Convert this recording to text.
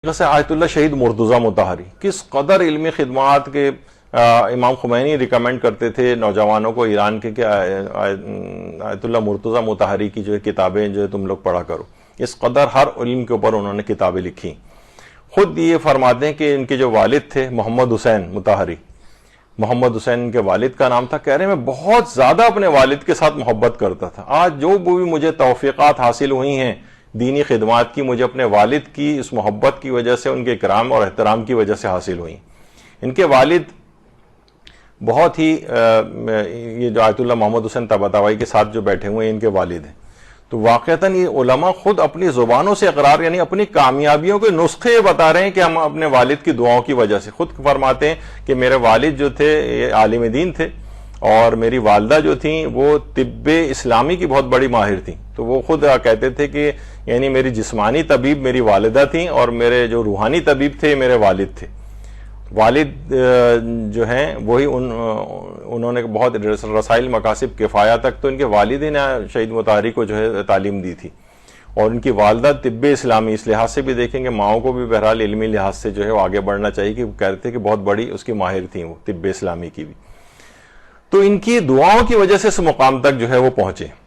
سے آیت اللہ شہید مرتضی مطہری کس قدر علمی خدمات کے امام خمینی ریکمینڈ کرتے تھے نوجوانوں کو ایران کے کہ آیت اللہ مرتضی مطہری کی جو کتابیں جو تم لوگ پڑھا کرو. اس قدر ہر علم کے اوپر انہوں نے کتابیں لکھی. خود یہ فرماتے ہیں کہ ان کے جو والد تھے محمد حسین مطہری، محمد حسین ان کے والد کا نام تھا، کہہ رہے ہیں میں بہت زیادہ اپنے والد کے ساتھ محبت کرتا تھا. آج جو بھی مجھے توفیقات حاصل ہوئی ہیں دینی خدمات کی، مجھے اپنے والد کی اس محبت کی وجہ سے، ان کے اکرام اور احترام کی وجہ سے حاصل ہوئی. ان کے والد بہت ہی یہ جو آیت اللہ محمد حسین طباطبائی کے ساتھ جو بیٹھے ہوئے ہیں ان کے والد ہیں، تو واقعتاً یہ علماء خود اپنی زبانوں سے اقرار یعنی اپنی کامیابیوں کے نسخے بتا رہے ہیں کہ ہم اپنے والد کی دعاؤں کی وجہ سے. خود فرماتے ہیں کہ میرے والد جو تھے یہ عالم دین تھے اور میری والدہ جو تھیں وہ طب اسلامی کی بہت بڑی ماہر تھیں. تو وہ خود کہتے تھے کہ یعنی میری جسمانی طبیب میری والدہ تھیں اور میرے جو روحانی طبیب تھے میرے والد تھے. والد جو ہیں وہی انہوں نے بہت رسائل مکاسب کفایہ تک تو ان کے والد نے شہید مطہری کو جو ہے تعلیم دی تھی، اور ان کی والدہ طب اسلامی. اس لحاظ سے بھی دیکھیں گے ماؤں کو بھی بہرحال علمی لحاظ سے جو ہے وہ آگے بڑھنا چاہیے کہ وہ کہتے تھے کہ بہت بڑی اس کی ماہر تھیں وہ طب اسلامی کی بھی. تو ان کی دعاؤں کی وجہ سے اس مقام تک جو ہے وہ پہنچے.